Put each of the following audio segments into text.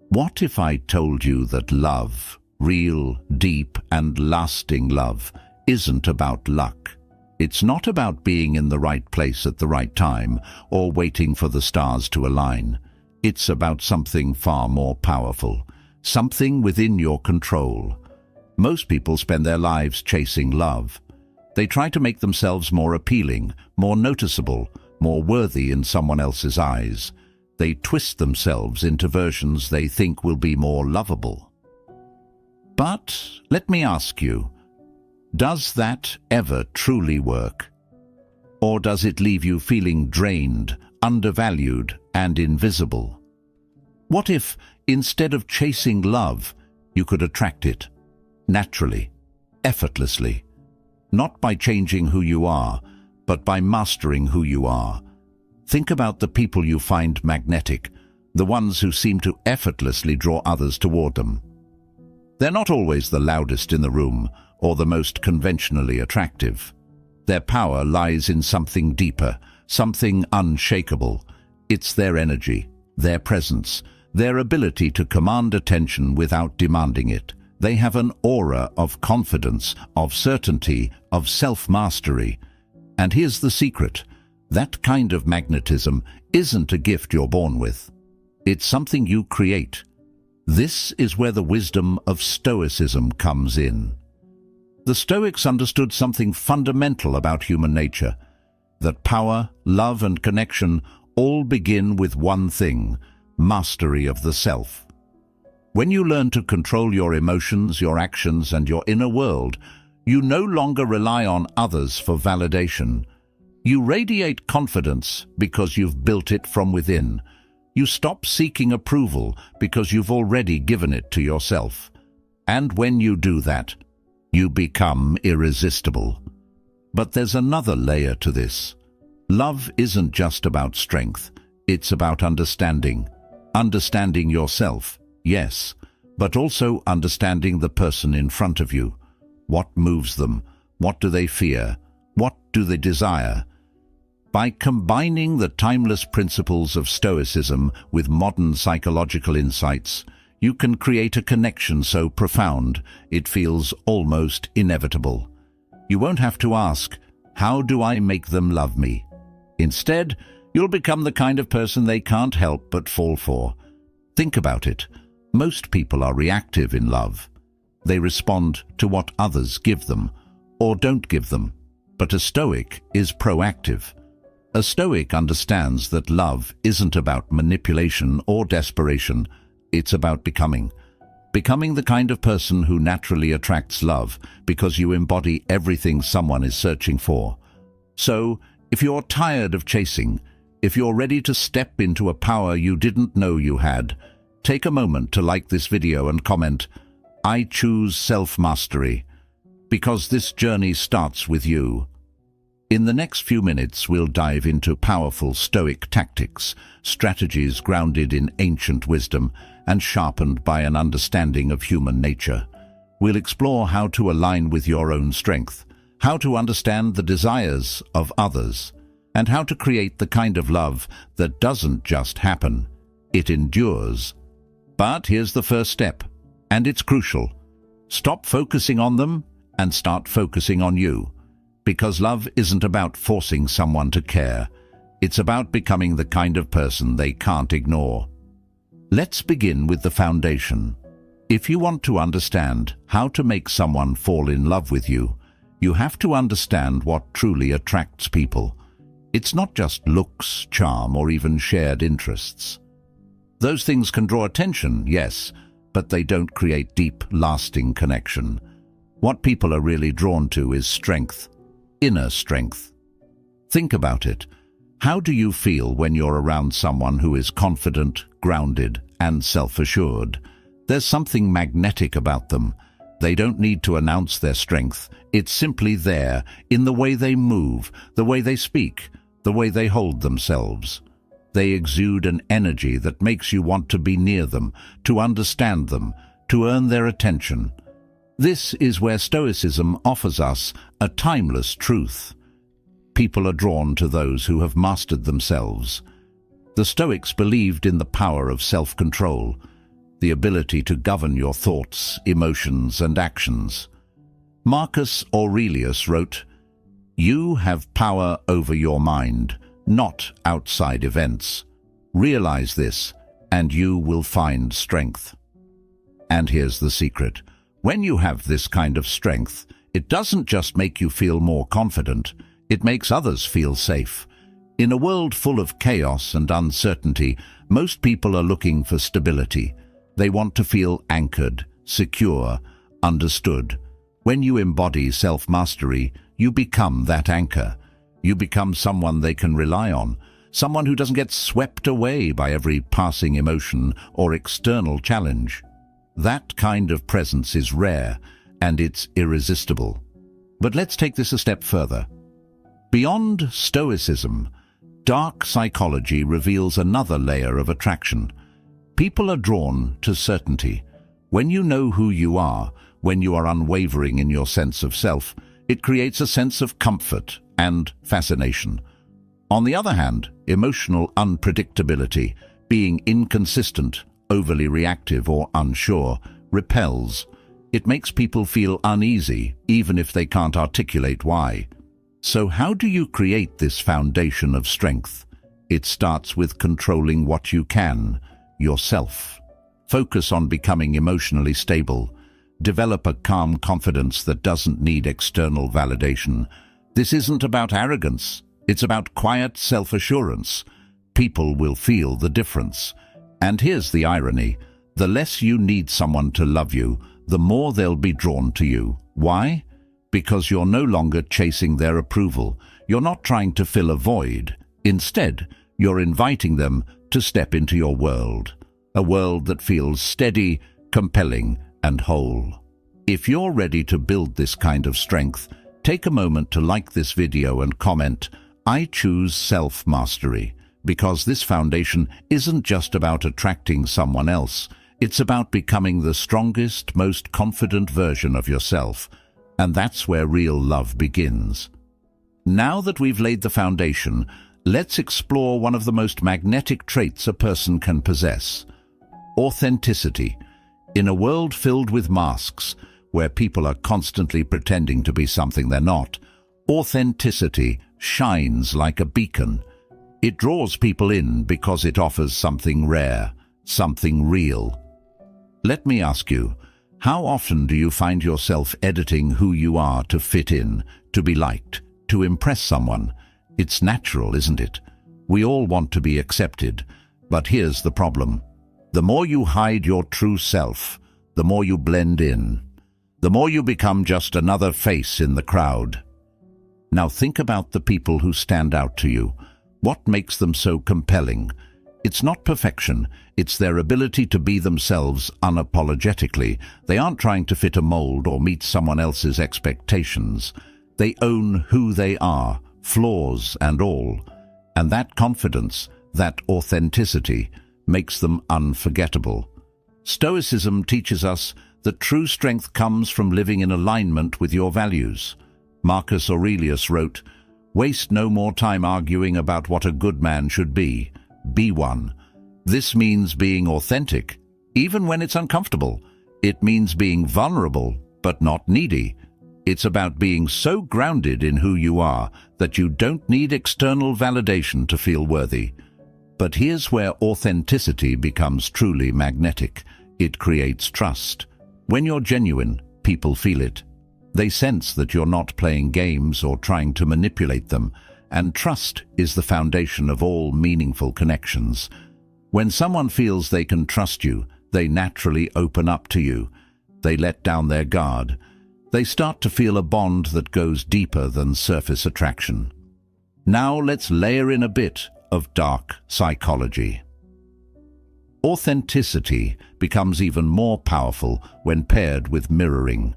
What if I told you that love, real, deep, and lasting love, isn't about luck? It's not about being in the right place at the right time or waiting for the stars to align. It's about something far more powerful, something within your control. Most people spend their lives chasing love. They try to make themselves more appealing, more noticeable, more worthy in someone else's eyes. They twist themselves into versions they think will be more lovable. But let me ask you, does that ever truly work? Or does it leave you feeling drained, undervalued, and invisible? What if, instead of chasing love, you could attract it, naturally, effortlessly, not by changing who you are, but by mastering who you are? Think about the people you find magnetic, the ones who seem to effortlessly draw others toward them. They're not always the loudest in the room or the most conventionally attractive. Their power lies in something deeper, something unshakable. It's their energy, their presence, their ability to command attention without demanding it. They have an aura of confidence, of certainty, of self-mastery. And here's the secret. That kind of magnetism isn't a gift you're born with. It's something you create. This is where the wisdom of Stoicism comes in. The Stoics understood something fundamental about human nature, that power, love, and connection all begin with one thing: mastery of the self. When you learn to control your emotions, your actions, and your inner world, you no longer rely on others for validation. You radiate confidence because you've built it from within. You stop seeking approval because you've already given it to yourself. And when you do that, you become irresistible. But there's another layer to this. Love isn't just about strength. It's about understanding. Understanding yourself, yes, but also understanding the person in front of you. What moves them? What do they fear? What do they desire? By combining the timeless principles of Stoicism with modern psychological insights, you can create a connection so profound it feels almost inevitable. You won't have to ask, how do I make them love me? Instead, you'll become the kind of person they can't help but fall for. Think about it. Most people are reactive in love. They respond to what others give them, or don't give them. But a Stoic is proactive. A Stoic understands that love isn't about manipulation or desperation. It's about becoming. Becoming the kind of person who naturally attracts love because you embody everything someone is searching for. So, if you're tired of chasing, if you're ready to step into a power you didn't know you had, take a moment to like this video and comment, "I choose self-mastery," because this journey starts with you. In the next few minutes, we'll dive into powerful Stoic tactics, strategies grounded in ancient wisdom and sharpened by an understanding of human nature. We'll explore how to align with your own strength, how to understand the desires of others, and how to create the kind of love that doesn't just happen, it endures. But here's the first step, and it's crucial. Stop focusing on them and start focusing on you. Because love isn't about forcing someone to care. It's about becoming the kind of person they can't ignore. Let's begin with the foundation. If you want to understand how to make someone fall in love with you, you have to understand what truly attracts people. It's not just looks, charm, or even shared interests. Those things can draw attention, yes, but they don't create deep, lasting connection. What people are really drawn to is strength. Inner strength. Think about it. How do you feel when you're around someone who is confident, grounded, and self-assured? There's something magnetic about them. They don't need to announce their strength. It's simply there, in the way they move, the way they speak, the way they hold themselves. They exude an energy that makes you want to be near them, to understand them, to earn their attention. This is where Stoicism offers us a timeless truth. People are drawn to those who have mastered themselves. The Stoics believed in the power of self-control. the ability to govern your thoughts, emotions, and actions. Marcus Aurelius wrote, "You have power over your mind, not outside events. Realize this, and you will find strength." And here's the secret. When you have this kind of strength, it doesn't just make you feel more confident, it makes others feel safe. In a world full of chaos and uncertainty, most people are looking for stability. They want to feel anchored, secure, understood. When you embody self-mastery, you become that anchor. You become someone they can rely on, someone who doesn't get swept away by every passing emotion or external challenge. That kind of presence is rare, and it's irresistible. But let's take this a step further. Beyond Stoicism, dark psychology reveals another layer of attraction. People are drawn to certainty. When you know who you are, when you are unwavering in your sense of self, it creates a sense of comfort and fascination. On the other hand, emotional unpredictability, being inconsistent, overly reactive or unsure, repels. It makes people feel uneasy, even if they can't articulate why. So how do you create this foundation of strength? It starts with controlling what you can, yourself. Focus on becoming emotionally stable. Develop a calm confidence that doesn't need external validation. This isn't about arrogance. It's about quiet self-assurance. People will feel the difference. And here's the irony. The less you need someone to love you, the more they'll be drawn to you. Why? Because you're no longer chasing their approval. You're not trying to fill a void. Instead, you're inviting them to step into your world. A world that feels steady, compelling, and whole. If you're ready to build this kind of strength, take a moment to like this video and comment, "I choose self-mastery," because this foundation isn't just about attracting someone else. It's about becoming the strongest, most confident version of yourself. And that's where real love begins. Now that we've laid the foundation, let's explore one of the most magnetic traits a person can possess: authenticity. In a world filled with masks, where people are constantly pretending to be something they're not, authenticity shines like a beacon. It draws people in because it offers something rare, something real. Let me ask you, how often do you find yourself editing who you are to fit in, to be liked, to impress someone? It's natural, isn't it? We all want to be accepted, but here's the problem. The more you hide your true self, the more you blend in, the more you become just another face in the crowd. Now think about the people who stand out to you. What makes them so compelling? It's not perfection, it's their ability to be themselves unapologetically. They aren't trying to fit a mold or meet someone else's expectations. They own who they are, flaws and all. And that confidence, that authenticity, makes them unforgettable. Stoicism teaches us that true strength comes from living in alignment with your values. Marcus Aurelius wrote, "Waste no more time arguing about what a good man should be. Be one." This means being authentic, even when it's uncomfortable. It means being vulnerable, but not needy. It's about being so grounded in who you are that you don't need external validation to feel worthy. But here's where authenticity becomes truly magnetic. It creates trust. When you're genuine, people feel it. They sense that you're not playing games or trying to manipulate them, and trust is the foundation of all meaningful connections. When someone feels they can trust you, they naturally open up to you. They let down their guard. They start to feel a bond that goes deeper than surface attraction. Now let's layer in a bit of dark psychology. Authenticity becomes even more powerful when paired with mirroring.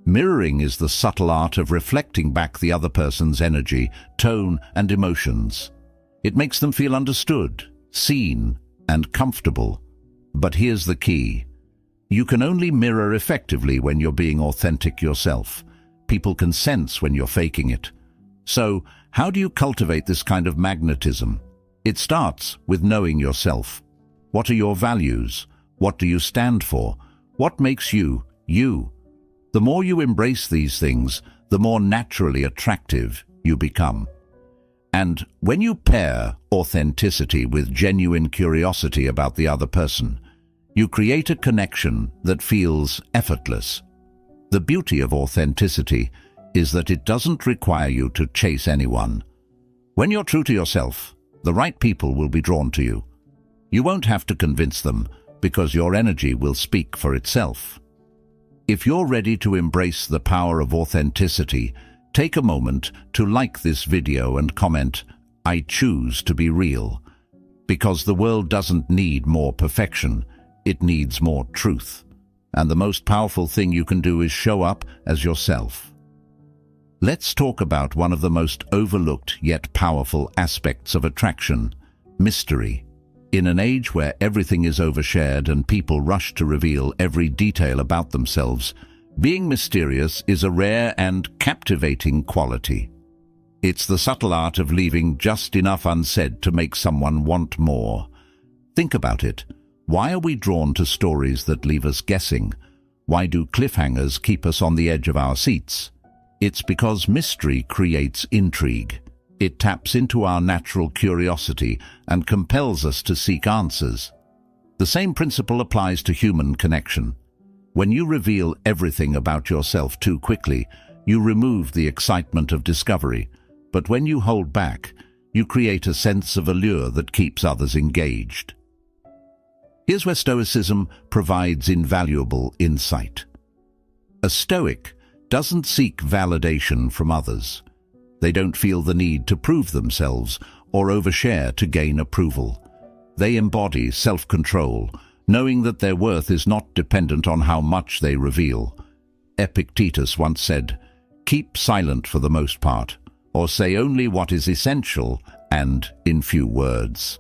Mirroring is the subtle art of reflecting back the other person's energy, tone, and emotions. It makes them feel understood, seen, and comfortable. But here's the key. You can only mirror effectively when you're being authentic yourself. People can sense when you're faking it. So, how do you cultivate this kind of magnetism? It starts with knowing yourself. What are your values? What do you stand for? What makes you, you? The more you embrace these things, the more naturally attractive you become. And when you pair authenticity with genuine curiosity about the other person, you create a connection that feels effortless. The beauty of authenticity is that it doesn't require you to chase anyone. When you're true to yourself, the right people will be drawn to you. You won't have to convince them, because your energy will speak for itself. If you're ready to embrace the power of authenticity, take a moment to like this video and comment, "I choose to be real." Because the world doesn't need more perfection, it needs more truth. And the most powerful thing you can do is show up as yourself. Let's talk about one of the most overlooked yet powerful aspects of attraction: mystery. In an age where everything is overshared and people rush to reveal every detail about themselves, being mysterious is a rare and captivating quality. It's the subtle art of leaving just enough unsaid to make someone want more. Think about it. Why are we drawn to stories that leave us guessing? Why do cliffhangers keep us on the edge of our seats? It's because mystery creates intrigue. It taps into our natural curiosity and compels us to seek answers. The same principle applies to human connection. When you reveal everything about yourself too quickly, you remove the excitement of discovery. But when you hold back, you create a sense of allure that keeps others engaged. Here's where Stoicism provides invaluable insight. A Stoic doesn't seek validation from others. They don't feel the need to prove themselves or overshare to gain approval. They embody self-control, knowing that their worth is not dependent on how much they reveal. Epictetus once said, "Keep silent for the most part, or say only what is essential and in few words."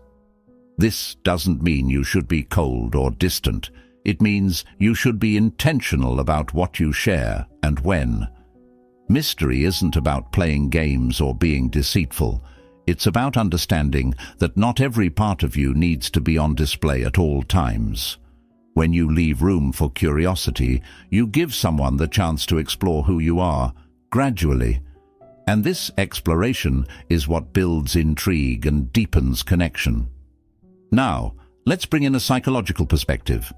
This doesn't mean you should be cold or distant. It means you should be intentional about what you share and when. Mystery isn't about playing games or being deceitful. It's about understanding that not every part of you needs to be on display at all times. When you leave room for curiosity, you give someone the chance to explore who you are, gradually. And this exploration is what builds intrigue and deepens connection. Now, let's bring in a psychological perspective.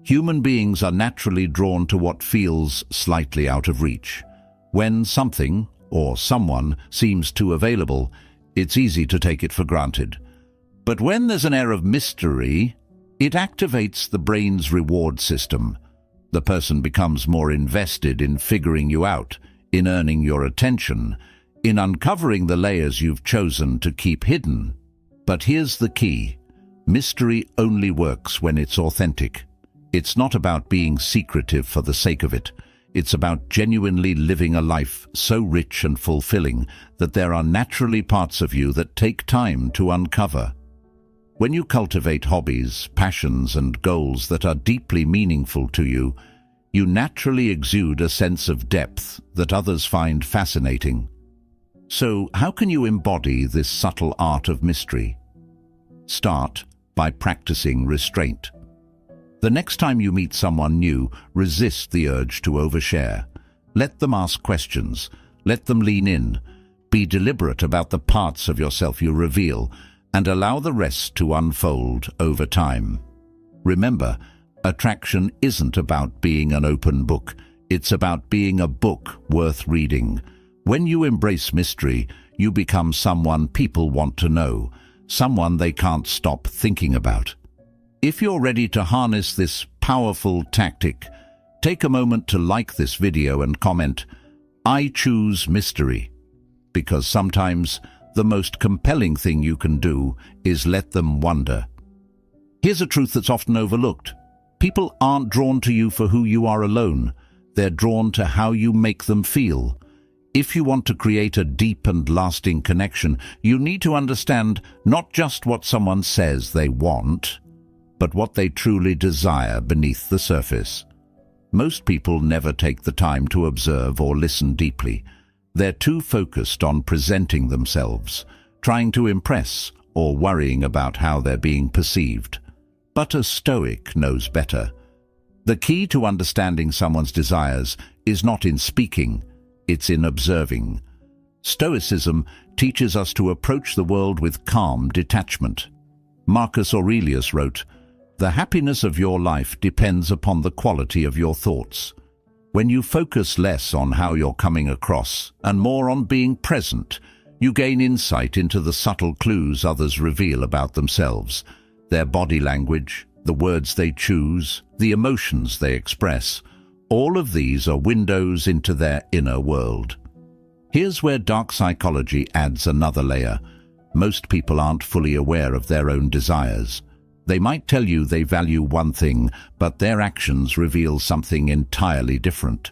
Human beings are naturally drawn to what feels slightly out of reach. When something or someone seems too available, it's easy to take it for granted. But when there's an air of mystery, it activates the brain's reward system. The person becomes more invested in figuring you out, in earning your attention, in uncovering the layers you've chosen to keep hidden. But here's the key. Mystery only works when it's authentic. It's not about being secretive for the sake of it. It's about genuinely living a life so rich and fulfilling that there are naturally parts of you that take time to uncover. When you cultivate hobbies, passions, and goals that are deeply meaningful to you, you naturally exude a sense of depth that others find fascinating. So, how can you embody this subtle art of mystery? Start by practicing restraint. The next time you meet someone new, resist the urge to overshare. Let them ask questions. Let them lean in. Be deliberate about the parts of yourself you reveal, and allow the rest to unfold over time. Remember, attraction isn't about being an open book. It's about being a book worth reading. When you embrace mystery, you become someone people want to know, someone they can't stop thinking about. If you're ready to harness this powerful tactic, take a moment to like this video and comment, "I choose mystery," because sometimes the most compelling thing you can do is let them wonder. Here's a truth that's often overlooked. People aren't drawn to you for who you are alone. They're drawn to how you make them feel. If you want to create a deep and lasting connection, you need to understand not just what someone says they want, but what they truly desire beneath the surface. Most people never take the time to observe or listen deeply. They're too focused on presenting themselves, trying to impress, or worrying about how they're being perceived. But a Stoic knows better. The key to understanding someone's desires is not in speaking, it's in observing. Stoicism teaches us to approach the world with calm detachment. Marcus Aurelius wrote, "The happiness of your life depends upon the quality of your thoughts." When you focus less on how you're coming across and more on being present, you gain insight into the subtle clues others reveal about themselves, their body language, the words they choose, the emotions they express. All of these are windows into their inner world. Here's where dark psychology adds another layer. Most people aren't fully aware of their own desires. They might tell you they value one thing, but their actions reveal something entirely different.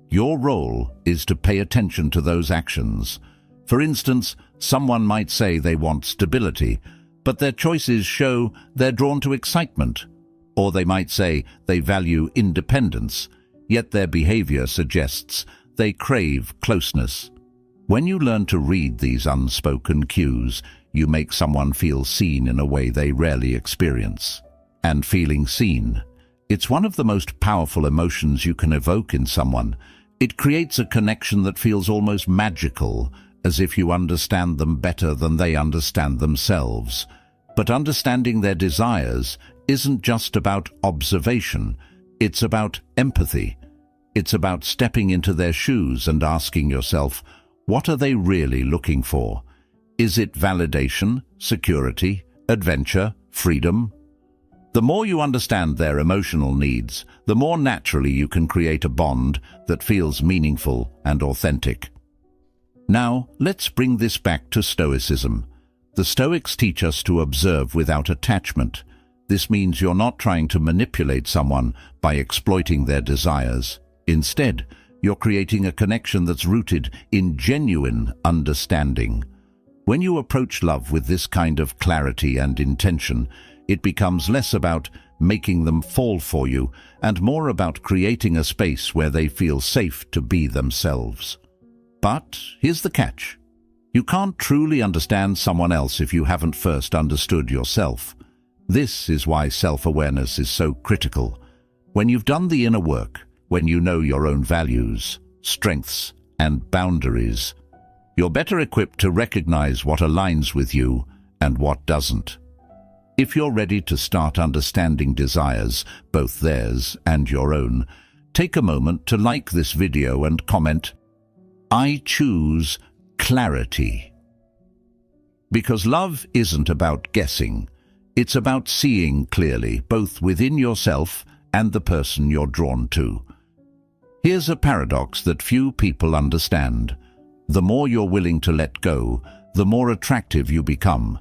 Your role is to pay attention to those actions. For instance, someone might say they want stability, but their choices show they're drawn to excitement. Or they might say they value independence, yet their behavior suggests they crave closeness. When you learn to read these unspoken cues, you make someone feel seen in a way they rarely experience. And feeling seen, it's one of the most powerful emotions you can evoke in someone. It creates a connection that feels almost magical, as if you understand them better than they understand themselves. But understanding their desires isn't just about observation, it's about empathy. It's about stepping into their shoes and asking yourself, what are they really looking for? Is it validation, security, adventure, freedom? The more you understand their emotional needs, the more naturally you can create a bond that feels meaningful and authentic. Now, let's bring this back to Stoicism. The Stoics teach us to observe without attachment. This means you're not trying to manipulate someone by exploiting their desires. Instead, you're creating a connection that's rooted in genuine understanding. When you approach love with this kind of clarity and intention, it becomes less about making them fall for you and more about creating a space where they feel safe to be themselves. But here's the catch. You can't truly understand someone else if you haven't first understood yourself. This is why self-awareness is so critical. When you've done the inner work, when you know your own values, strengths, and boundaries, you're better equipped to recognize what aligns with you and what doesn't. If you're ready to start understanding desires, both theirs and your own, take a moment to like this video and comment, "I choose clarity." Because love isn't about guessing. It's about seeing clearly, both within yourself and the person you're drawn to. Here's a paradox that few people understand. The more you're willing to let go, the more attractive you become.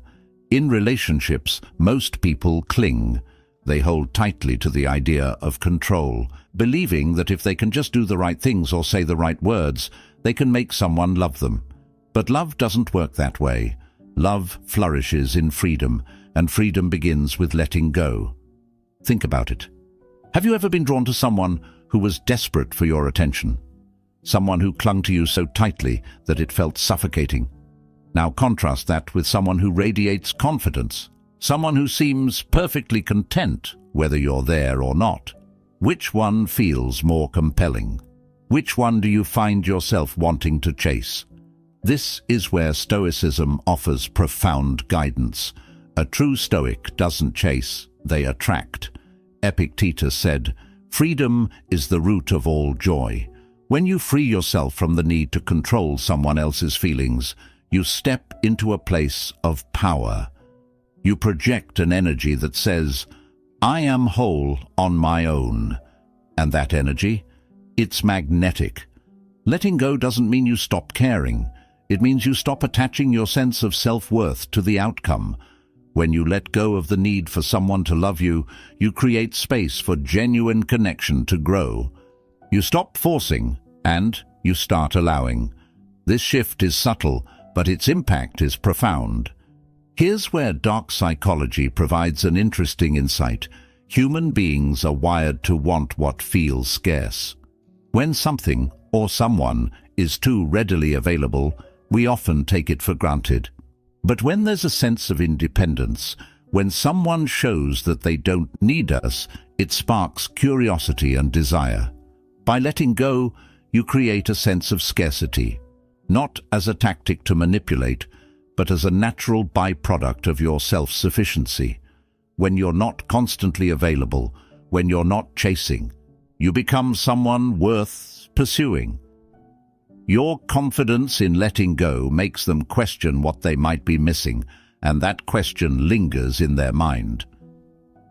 In relationships, most people cling. They hold tightly to the idea of control, believing that if they can just do the right things or say the right words, they can make someone love them. But love doesn't work that way. Love flourishes in freedom, and freedom begins with letting go. Think about it. Have you ever been drawn to someone who was desperate for your attention? Someone who clung to you so tightly that it felt suffocating. Now contrast that with someone who radiates confidence, someone who seems perfectly content whether you're there or not. Which one feels more compelling? Which one do you find yourself wanting to chase? This is where Stoicism offers profound guidance. A true Stoic doesn't chase, they attract. Epictetus said, "Freedom is the root of all joy." When you free yourself from the need to control someone else's feelings, you step into a place of power. You project an energy that says, "I am whole on my own." And that energy, it's magnetic. Letting go doesn't mean you stop caring. It means you stop attaching your sense of self-worth to the outcome. When you let go of the need for someone to love you, you create space for genuine connection to grow. You stop forcing, and you start allowing. This shift is subtle, but its impact is profound. Here's where dark psychology provides an interesting insight. Human beings are wired to want what feels scarce. When something or someone is too readily available, we often take it for granted. But when there's a sense of independence, When someone shows that they don't need us, it sparks curiosity and desire. By letting go, you create a sense of scarcity, not as a tactic to manipulate, but as a natural byproduct of your self-sufficiency. When you're not constantly available, when you're not chasing, you become someone worth pursuing. Your confidence in letting go makes them question what they might be missing, and that question lingers in their mind.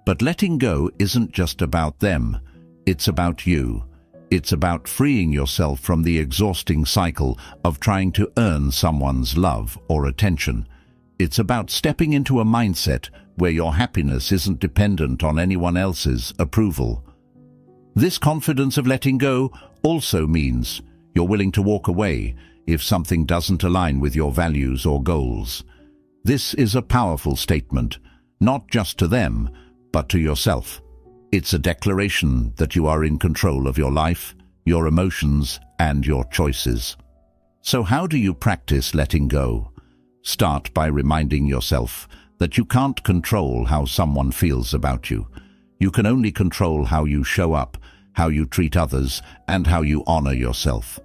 But letting go isn't just about them, it's about you. It's about freeing yourself from the exhausting cycle of trying to earn someone's love or attention. It's about stepping into a mindset where your happiness isn't dependent on anyone else's approval. This confidence of letting go also means you're willing to walk away if something doesn't align with your values or goals. This is a powerful statement, not just to them, but to yourself. It's a declaration that you are in control of your life, your emotions, and your choices. So how do you practice letting go? Start by reminding yourself that you can't control how someone feels about you. You can only control how you show up, how you treat others, and how you honor yourself.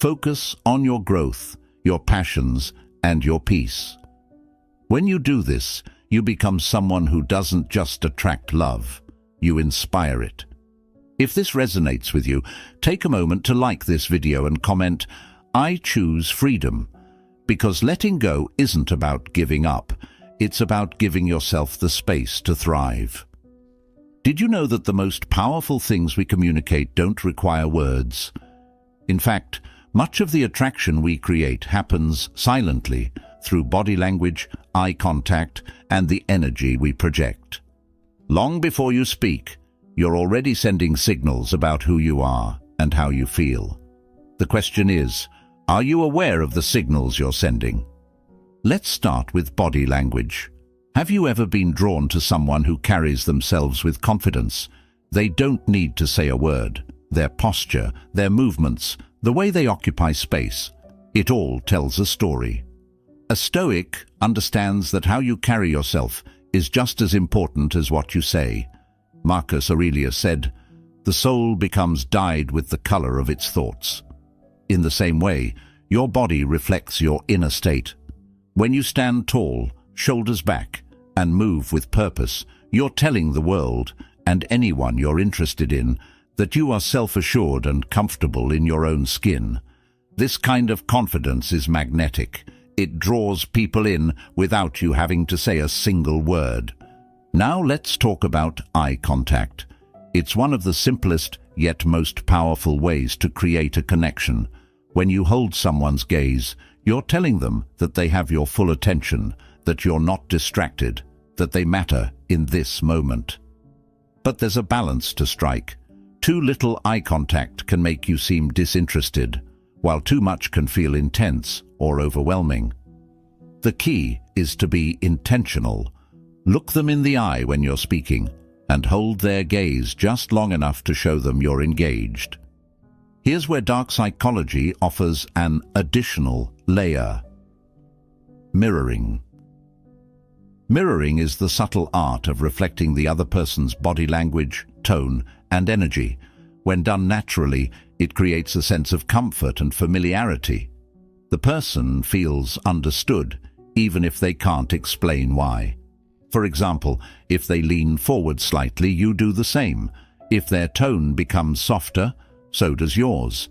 Focus on your growth, your passions, and your peace. When you do this, you become someone who doesn't just attract love, you inspire it. If this resonates with you, take a moment to like this video and comment, "I choose freedom," because letting go isn't about giving up, it's about giving yourself the space to thrive. Did you know that the most powerful things we communicate don't require words? In fact, much of the attraction we create happens silently through body language, eye contact, and the energy we project. Long before you speak, you're already sending signals about who you are and how you feel. The question is, are you aware of the signals you're sending? Let's start with body language. Have you ever been drawn to someone who carries themselves with confidence? They don't need to say a word. Their posture, their movements, the way they occupy space, it all tells a story. A Stoic understands that how you carry yourself is just as important as what you say. Marcus Aurelius said, "The soul becomes dyed with the color of its thoughts." In the same way, your body reflects your inner state. When you stand tall, shoulders back, and move with purpose, you're telling the world, and anyone you're interested in, that you are self-assured and comfortable in your own skin. This kind of confidence is magnetic. It draws people in without you having to say a single word. Now let's talk about eye contact. It's one of the simplest yet most powerful ways to create a connection. When you hold someone's gaze, you're telling them that they have your full attention, that you're not distracted, that they matter in this moment. But there's a balance to strike. Too little eye contact can make you seem disinterested, while too much can feel intense or overwhelming. The key is to be intentional. Look them in the eye when you're speaking, and hold their gaze just long enough to show them you're engaged. Here's where dark psychology offers an additional layer. Mirroring. Mirroring is the subtle art of reflecting the other person's body language, tone, and energy. When done naturally, it creates a sense of comfort and familiarity. The person feels understood, even if they can't explain why. For example, if they lean forward slightly, you do the same. If their tone becomes softer, so does yours.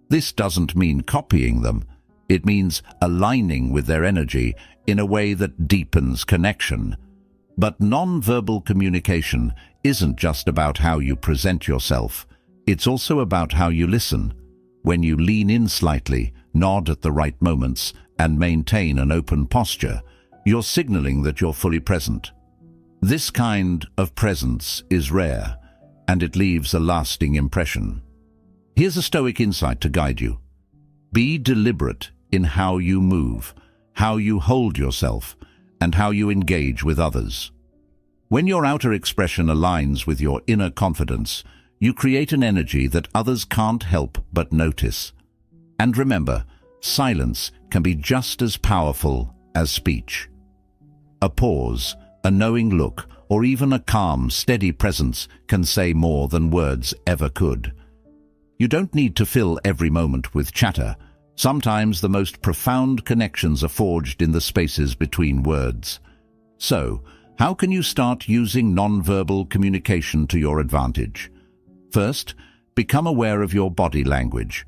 This doesn't mean copying them. It means aligning with their energy in a way that deepens connection. But non-verbal communication isn't just about how you present yourself. It's also about how you listen. When you lean in slightly, nod at the right moments, and maintain an open posture, you're signaling that you're fully present. This kind of presence is rare, and it leaves a lasting impression. Here's a Stoic insight to guide you. Be deliberate in how you move, how you hold yourself, and how you engage with others. When your outer expression aligns with your inner confidence, you create an energy that others can't help but notice. And remember, silence can be just as powerful as speech. A pause, A knowing look, or even a calm, steady presence can say more than words ever could. You don't need to fill every moment with chatter. Sometimes the most profound connections are forged in the spaces between words. So, how can you start using non-verbal communication to your advantage? First, become aware of your body language.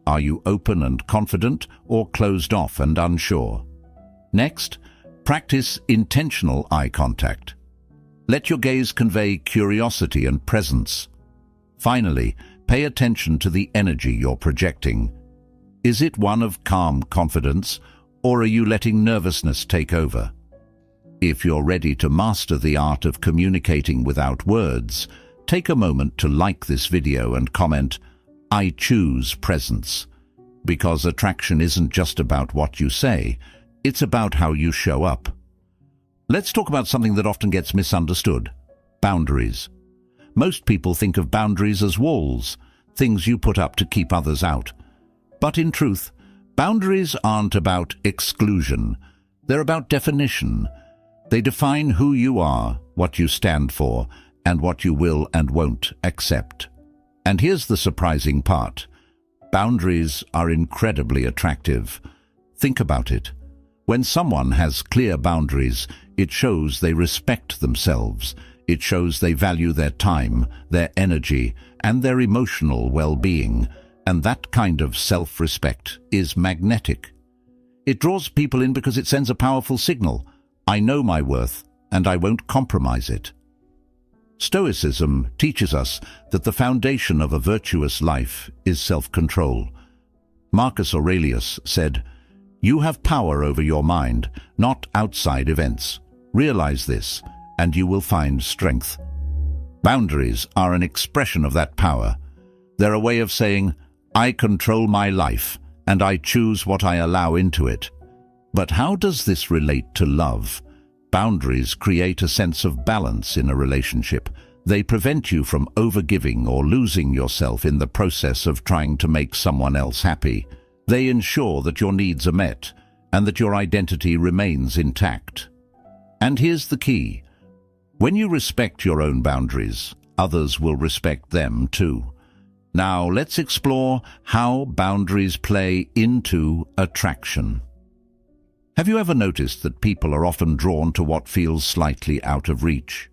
Are you open and confident, or closed off and unsure? Next, practice intentional eye contact. Let your gaze convey curiosity and presence. Finally, pay attention to the energy you're projecting. Is it one of calm confidence, or are you letting nervousness take over? If you're ready to master the art of communicating without words, take a moment to like this video and comment, "I choose presence." Because attraction isn't just about what you say, it's about how you show up. Let's talk about something that often gets misunderstood: boundaries. Most people think of boundaries as walls, things you put up to keep others out. But in truth, boundaries aren't about exclusion. They're about definition. They define who you are, what you stand for, and what you will and won't accept. And here's the surprising part. Boundaries are incredibly attractive. Think about it. When someone has clear boundaries, it shows they respect themselves. It shows they value their time, their energy, and their emotional well-being. And that kind of self-respect is magnetic. It draws people in because it sends a powerful signal. I know my worth, and I won't compromise it. Stoicism teaches us that the foundation of a virtuous life is self-control. Marcus Aurelius said, "You have power over your mind, not outside events. Realize this, and you will find strength." Boundaries are an expression of that power. They're a way of saying, I control my life, and I choose what I allow into it. But how does this relate to love? Boundaries create a sense of balance in a relationship. They prevent you from overgiving or losing yourself in the process of trying to make someone else happy. They ensure that your needs are met and that your identity remains intact. And here's the key. When you respect your own boundaries, others will respect them too. Now let's explore how boundaries play into attraction. Have you ever noticed that people are often drawn to what feels slightly out of reach?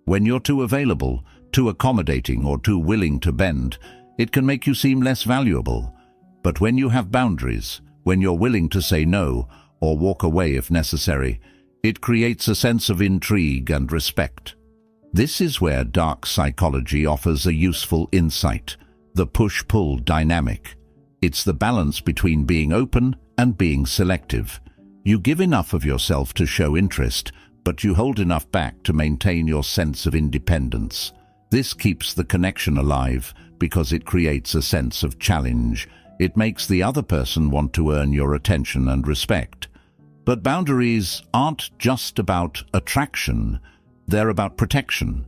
When you're too available, too accommodating, or too willing to bend, it can make you seem less valuable. But when you have boundaries, when you're willing to say no or walk away if necessary, it creates a sense of intrigue and respect. This is where dark psychology offers a useful insight, the push-pull dynamic. It's the balance between being open and being selective. You give enough of yourself to show interest, but you hold enough back to maintain your sense of independence. This keeps the connection alive because it creates a sense of challenge. It makes the other person want to earn your attention and respect. But boundaries aren't just about attraction, they're about protection.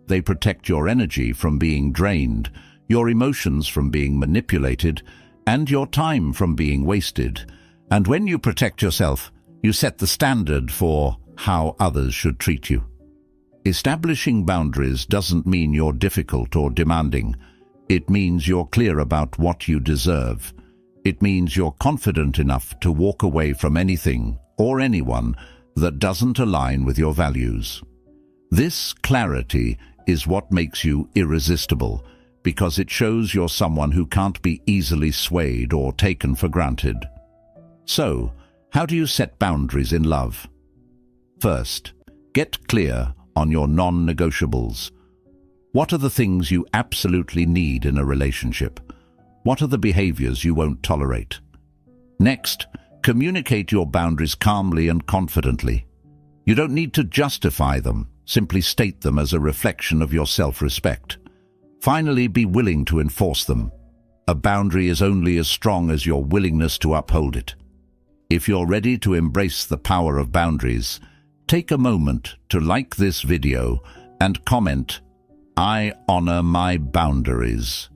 They protect your energy from being drained, your emotions from being manipulated, and your time from being wasted. And when you protect yourself, you set the standard for how others should treat you. Establishing boundaries doesn't mean you're difficult or demanding. It means you're clear about what you deserve. It means you're confident enough to walk away from anything or anyone that doesn't align with your values. This clarity is what makes you irresistible, because it shows you're someone who can't be easily swayed or taken for granted. So, how do you set boundaries in love? First, get clear on your non-negotiables. What are the things you absolutely need in a relationship? What are the behaviors you won't tolerate? Next, communicate your boundaries calmly and confidently. You don't need to justify them, simply state them as a reflection of your self-respect. Finally, be willing to enforce them. A boundary is only as strong as your willingness to uphold it. If you're ready to embrace the power of boundaries, take a moment to like this video and comment, "I honor my boundaries."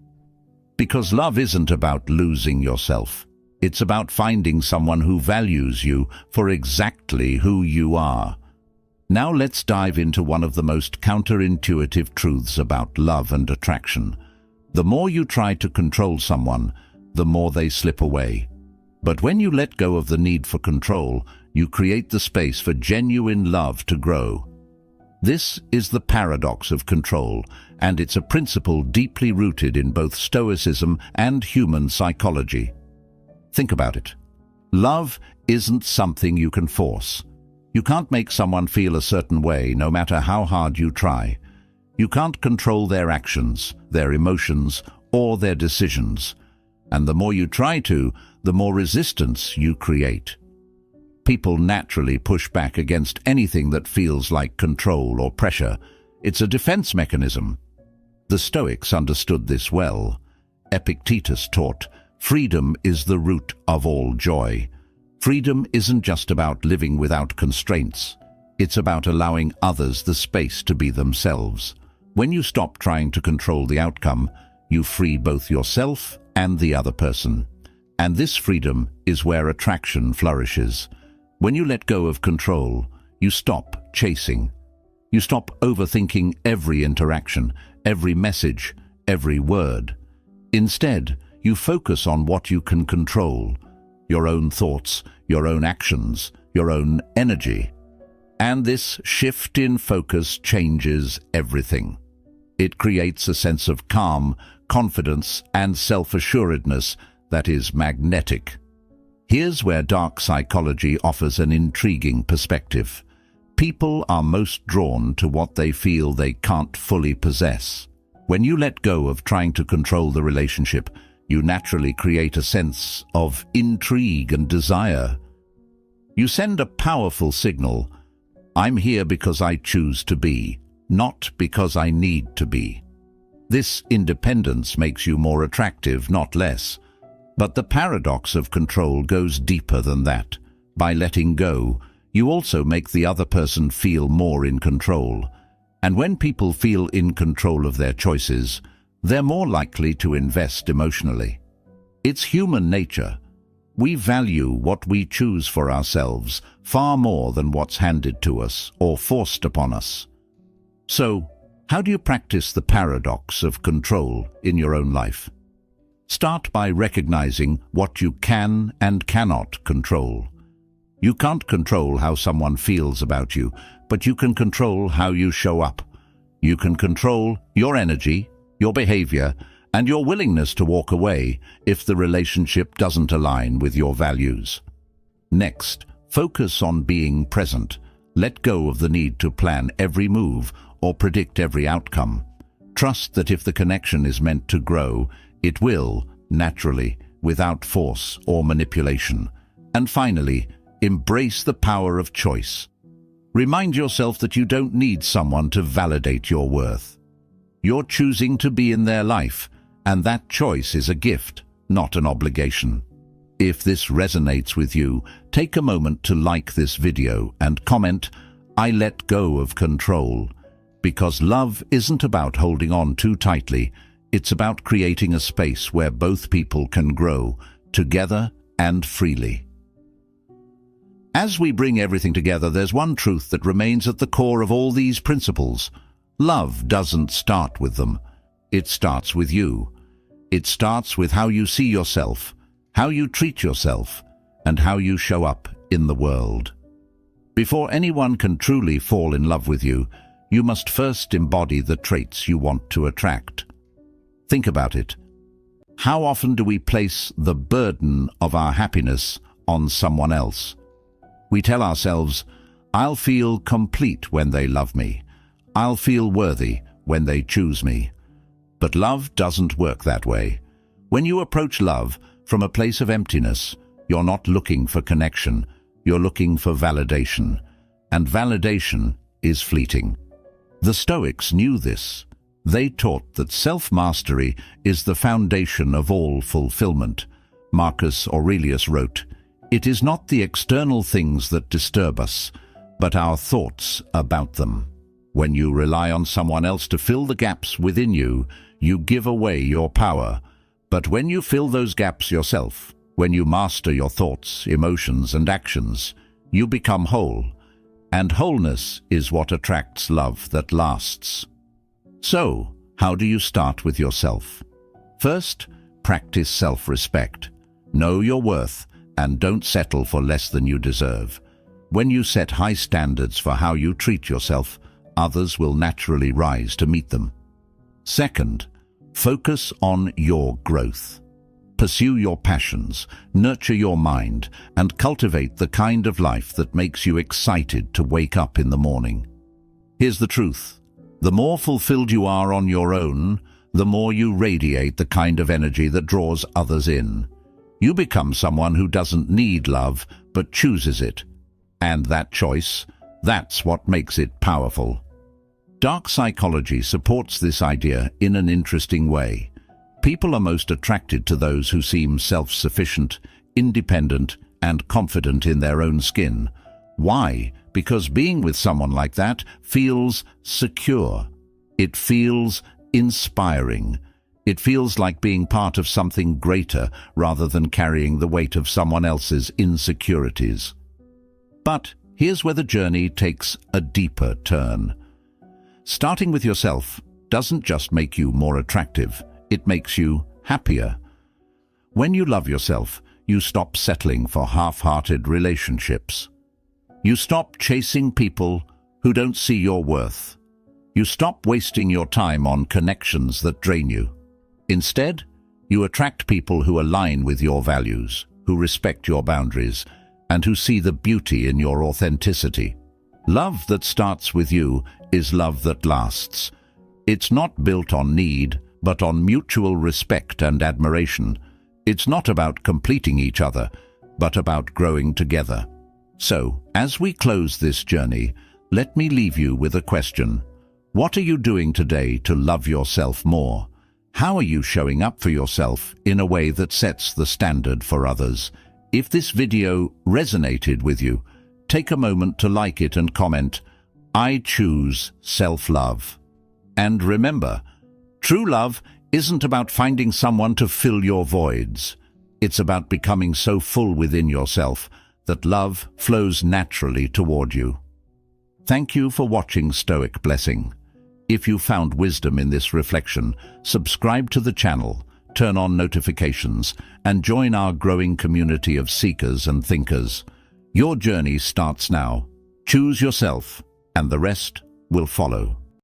Because love isn't about losing yourself. It's about finding someone who values you for exactly who you are. Now let's dive into one of the most counterintuitive truths about love and attraction. The more you try to control someone, the more they slip away. But when you let go of the need for control, you create the space for genuine love to grow. This is the paradox of control, and it's a principle deeply rooted in both Stoicism and human psychology. Think about it. Love isn't something you can force. You can't make someone feel a certain way, no matter how hard you try. You can't control their actions, their emotions, or their decisions. And the more you try to, the more resistance you create. People naturally push back against anything that feels like control or pressure. It's a defense mechanism. The Stoics understood this well. Epictetus taught, freedom is the root of all joy. Freedom isn't just about living without constraints. It's about allowing others the space to be themselves. When you stop trying to control the outcome, you free both yourself and the other person. And this freedom is where attraction flourishes. When you let go of control, you stop chasing. You stop overthinking every interaction, every message, every word. Instead, you focus on what you can control: your own thoughts, your own actions, your own energy. And this shift in focus changes everything. It creates a sense of calm, confidence, and self-assuredness that is magnetic. Here's where dark psychology offers an intriguing perspective. People are most drawn to what they feel they can't fully possess. When you let go of trying to control the relationship, you naturally create a sense of intrigue and desire. You send a powerful signal: I'm here because I choose to be, not because I need to be. This independence makes you more attractive, not less. But the paradox of control goes deeper than that. By letting go, you also make the other person feel more in control. And when people feel in control of their choices, they're more likely to invest emotionally. It's human nature. We value what we choose for ourselves far more than what's handed to us or forced upon us. So, how do you practice the paradox of control in your own life? Start by recognizing what you can and cannot control. You can't control how someone feels about you, but you can control how you show up. You can control your energy, your behavior, and your willingness to walk away if the relationship doesn't align with your values. Next, focus on being present. Let go of the need to plan every move or predict every outcome. Trust that if the connection is meant to grow, it will, naturally, without force or manipulation. And finally, embrace the power of choice. Remind yourself that you don't need someone to validate your worth. You're choosing to be in their life, and that choice is a gift, not an obligation. If this resonates with you, take a moment to like this video and comment, "I let go of control." Because love isn't about holding on too tightly. It's about creating a space where both people can grow, together and freely. As we bring everything together, there's one truth that remains at the core of all these principles. Love doesn't start with them. It starts with you. It starts with how you see yourself, how you treat yourself, and how you show up in the world. Before anyone can truly fall in love with you, you must first embody the traits you want to attract. Think about it. How often do we place the burden of our happiness on someone else? We tell ourselves, "I'll feel complete when they love me. I'll feel worthy when they choose me." But love doesn't work that way. When you approach love from a place of emptiness, you're not looking for connection, you're looking for validation. And validation is fleeting. The Stoics knew this. They taught that self-mastery is the foundation of all fulfillment. Marcus Aurelius wrote, "It is not the external things that disturb us, but our thoughts about them." When you rely on someone else to fill the gaps within you, you give away your power. But when you fill those gaps yourself, when you master your thoughts, emotions, and actions, you become whole. And wholeness is what attracts love that lasts. So, how do you start with yourself? First, practice self-respect. Know your worth and don't settle for less than you deserve. When you set high standards for how you treat yourself, others will naturally rise to meet them. Second, focus on your growth. Pursue your passions, nurture your mind, and cultivate the kind of life that makes you excited to wake up in the morning. Here's the truth. The more fulfilled you are on your own, the more you radiate the kind of energy that draws others in. You become someone who doesn't need love, but chooses it. And that choice, that's what makes it powerful. Dark psychology supports this idea in an interesting way. People are most attracted to those who seem self-sufficient, independent, and confident in their own skin. Why? Because being with someone like that feels secure. It feels inspiring. It feels like being part of something greater rather than carrying the weight of someone else's insecurities. But here's where the journey takes a deeper turn. Starting with yourself doesn't just make you more attractive, it makes you happier. When you love yourself, you stop settling for half-hearted relationships. You stop chasing people who don't see your worth. You stop wasting your time on connections that drain you. Instead, you attract people who align with your values, who respect your boundaries, and who see the beauty in your authenticity. Love that starts with you is love that lasts. It's not built on need, but on mutual respect and admiration. It's not about completing each other, but about growing together. So, as we close this journey, let me leave you with a question. What are you doing today to love yourself more? How are you showing up for yourself in a way that sets the standard for others? If this video resonated with you, take a moment to like it and comment, "I choose self-love." And remember, true love isn't about finding someone to fill your voids. It's about becoming so full within yourself that love flows naturally toward you. Thank you for watching Stoic Blessing. If you found wisdom in this reflection, subscribe to the channel, turn on notifications, and join our growing community of seekers and thinkers. Your journey starts now. Choose yourself, and the rest will follow.